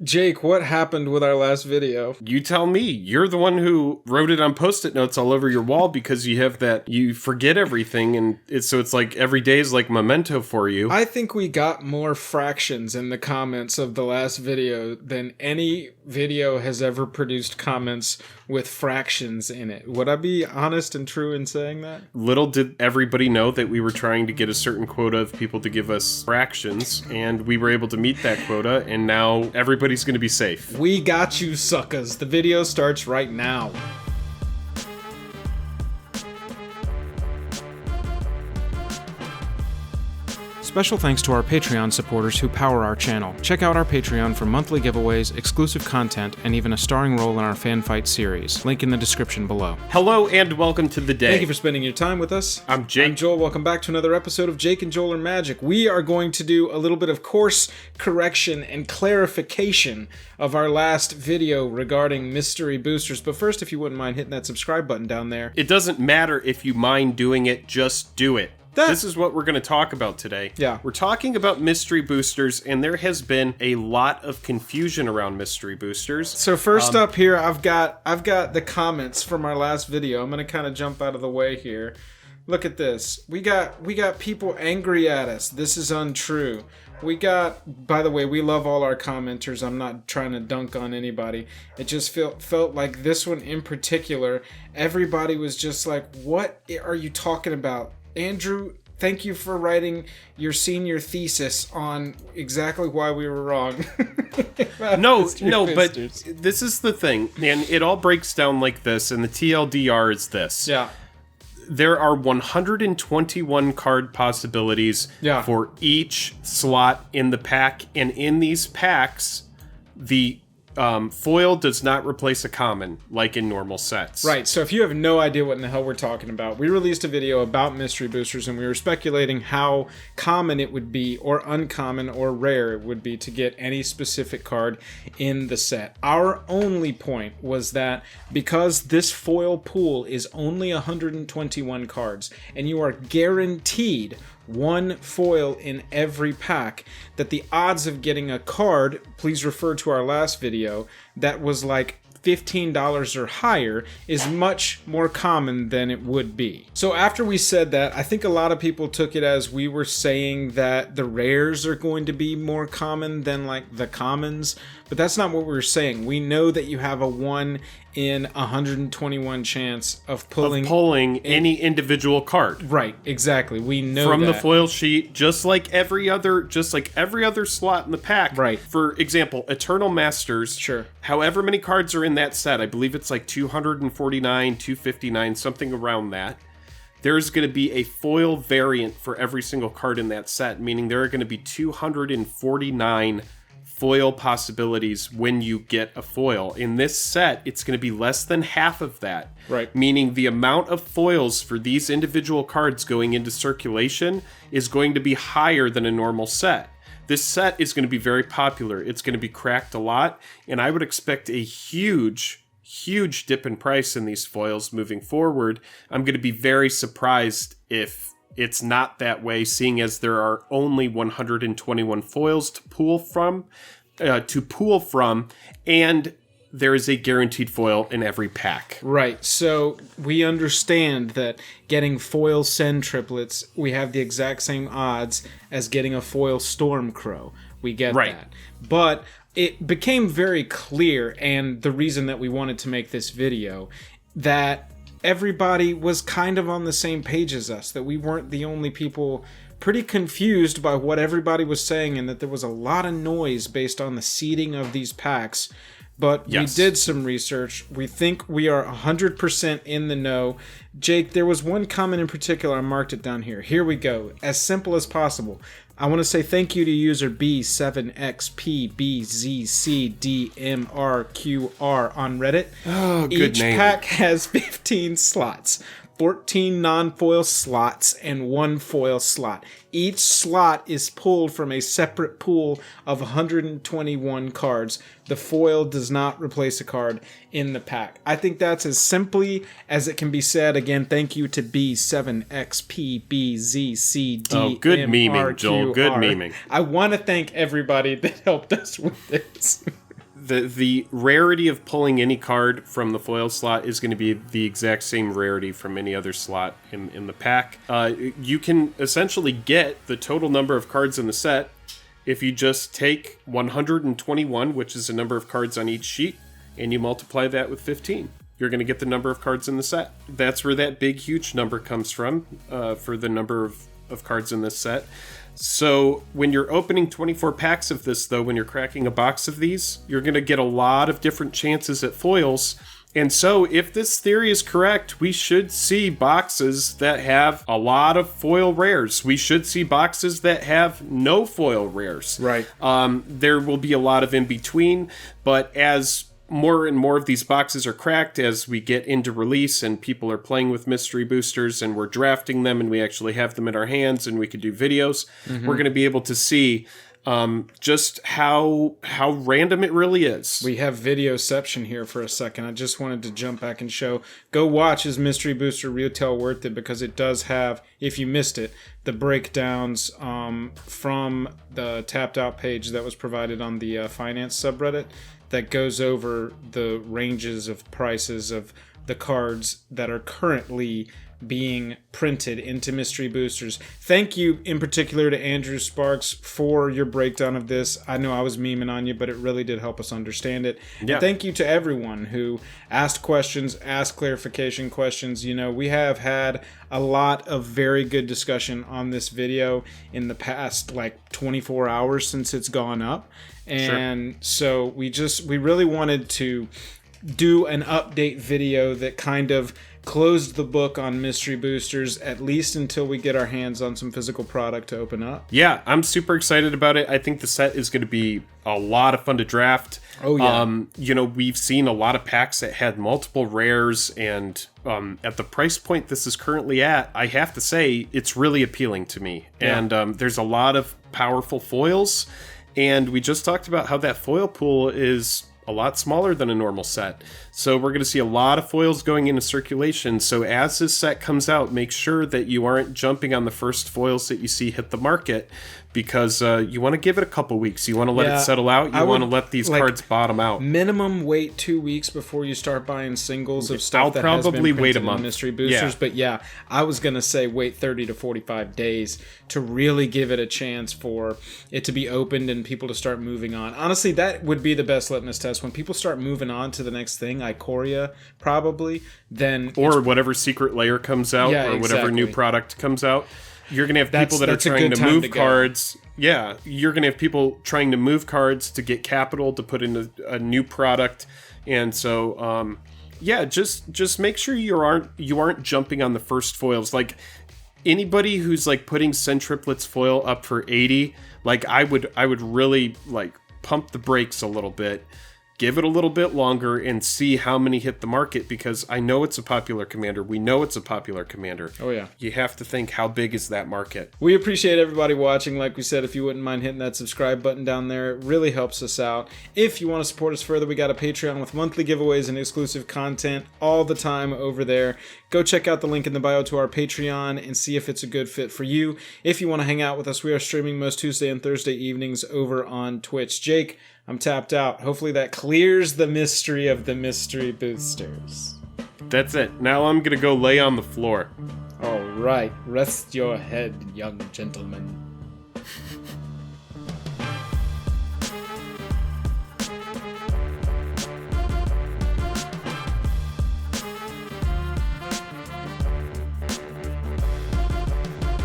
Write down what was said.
Jake, what happened with our last video? You tell me. You're the one who wrote it on Post-it notes all over your wall because you have that, you forget everything, and it's like every day is like memento for you. I think we got more fractions in the comments of the last video than any video has ever produced comments with fractions in it. Would I be honest and true in saying that? Little did everybody know that we were trying to get a certain quota of people to give us fractions, and we were able to meet that quota, and now everybody's going to be safe. We got you, suckers. The video starts right now. Special thanks to our Patreon supporters who power our channel. Check out our Patreon for monthly giveaways, exclusive content, and even a starring role in our fan fight series. Link in the description below. Hello and welcome to the day. Thank you for spending your time with us. I'm Jake. I'm Joel. Welcome back to another episode of Jake and Joel Are Magic. We are going to do a little bit of course correction and clarification of our last video regarding mystery boosters. But first, if you wouldn't mind hitting that subscribe button down there. It doesn't matter if you mind doing it, just do it. This is what we're going to talk about today. Yeah. We're talking about mystery boosters, and there has been a lot of confusion around mystery boosters. So first up here, I've got the comments from our last video. I'm going to kind of jump out of the way here. Look at this. We got people angry at us. This is untrue. By the way, we love all our commenters. I'm not trying to dunk on anybody. It just felt like this one in particular, everybody was just like, what are you talking about? Andrew, thank you for writing your senior thesis on exactly why we were wrong. No, but this is the thing, and it all breaks down like this, and the TLDR is this. Yeah. There are 121 card possibilities for each slot in the pack, and in these packs, the foil does not replace a common like in normal sets. Right, so if you have no idea what in the hell we're talking about, we released a video about mystery boosters and we were speculating how common it would be or uncommon or rare it would be to get any specific card in the set. Our only point was that because this foil pool is only 121 cards and you are guaranteed one foil in every pack, that the odds of getting a card, please refer to our last video, that was like $15 or higher is much more common than it would be. So after we said that, I think a lot of people took it as we were saying that the rares are going to be more common than like the commons, but that's not what we were saying. We know that you have a 1 in 121 chance of pulling any individual card. Right, exactly. We know from that. The foil sheet, just like every other slot in the pack. Right. For example, Eternal Masters. Sure. However many cards are in that set, I believe it's like 249, 259, something around that. There's going to be a foil variant for every single card in that set, meaning there are going to be 249 foil possibilities when you get a foil. In this set, it's going to be less than half of that. Right. Meaning the amount of foils for these individual cards going into circulation is going to be higher than a normal set. This set is going to be very popular. It's going to be cracked a lot, and I would expect a huge dip in price in these foils moving forward. I'm going to be very surprised if it's not that way, seeing as there are only 121 foils to pool from, and there is a guaranteed foil in every pack. Right, so we understand that getting foil Send triplets, we have the exact same odds as getting a foil Stormcrow. We get that. But it became very clear, and the reason that we wanted to make this video, that everybody was kind of on the same page as us, that we weren't the only people pretty confused by what everybody was saying, and that there was a lot of noise based on the seeding of these packs. But we did some research. We think we are 100% in the know. Jake, there was one comment in particular. I marked it down here. Here we go. As simple as possible. I want to say thank you to user B7XPBZCDMRQR on Reddit. Oh, good Each name. pack has 15 slots. 14 non-foil slots and 1 foil slot. Each slot is pulled from a separate pool of 121 cards. The foil does not replace a card in the pack. I think that's as simply as it can be said. Again, thank you to B7XPBZCDMRQR. Oh, good memeing, Joel. Good memeing. I want to thank everybody that helped us with this. the rarity of pulling any card from the foil slot is going to be the exact same rarity from any other slot in the pack. You can essentially get the total number of cards in the set if you just take 121, which is the number of cards on each sheet, and you multiply that with 15. You're going to get the number of cards in the set. That's where that big, huge number comes from for the number of cards in this set. So when you're opening 24 packs of this, though, when you're cracking a box of these, you're going to get a lot of different chances at foils. And so if this theory is correct, we should see boxes that have a lot of foil rares. We should see boxes that have no foil rares. Right. There will be a lot of in between, but as more and more of these boxes are cracked, as we get into release and people are playing with mystery boosters and we're drafting them and we actually have them in our hands and we can do videos, we're going to be able to see just how random it really is. We have videoception here for a second. I just wanted to jump back and show. Go watch his Mystery Booster Retail Worth It, because it does have, if you missed it, the breakdowns from the tapped out page that was provided on the finance subreddit that goes over the ranges of prices of the cards that are currently being printed into mystery boosters. Thank you in particular to Andrew Sparks for your breakdown of this. I know I was memeing on you, but it really did help us understand it. Yeah. And thank you to everyone who asked questions, asked clarification questions. You know, we have had a lot of very good discussion on this video in the past 24 hours since it's gone up. And so we really wanted to do an update video that kind of closed the book on mystery boosters, at least until we get our hands on some physical product to open up. Yeah, I'm super excited about it. I think the set is going to be a lot of fun to draft. Oh, yeah. We've seen a lot of packs that had multiple rares, and at the price point this is currently at, I have to say, it's really appealing to me. Yeah. And there's a lot of powerful foils, and we just talked about how that foil pool is a lot smaller than a normal set. So we're going to see a lot of foils going into circulation. So as this set comes out, make sure that you aren't jumping on the first foils that you see hit the market, because you want to give it a couple weeks. You want to let it settle out. You want to let these cards bottom out. Minimum wait 2 weeks before you start buying singles of stuff that has been printed wait a month. In mystery boosters. Yeah. But yeah, I was going to say wait 30 to 45 days to really give it a chance for it to be opened and people to start moving on. Honestly, that would be the best litmus test. When people start moving on to the next thing, Ikoria probably, then... Or whatever secret layer comes out, or whatever new product comes out. You're going to have people that are trying to move cards. Yeah, you're going to have people trying to move cards to get capital to put in a new product. And so, just make sure you aren't jumping on the first foils. Like, anybody who's putting Centriplets foil up for 80, I would really pump the brakes a little bit. Give it a little bit longer and see how many hit the market, because I know it's a popular commander. We know it's a popular commander. Oh, yeah. You have to think, how big is that market? We appreciate everybody watching. Like we said, if you wouldn't mind hitting that subscribe button down there, it really helps us out. If you want to support us further, we got a Patreon with monthly giveaways and exclusive content all the time over there. Go check out the link in the bio to our Patreon and see if it's a good fit for you. If you want to hang out with us, we are streaming most Tuesday and Thursday evenings over on Twitch. Jake, I'm tapped out. Hopefully that clears the mystery of the mystery boosters. That's it. Now I'm going to go lay on the floor. All right. Rest your head, young gentleman.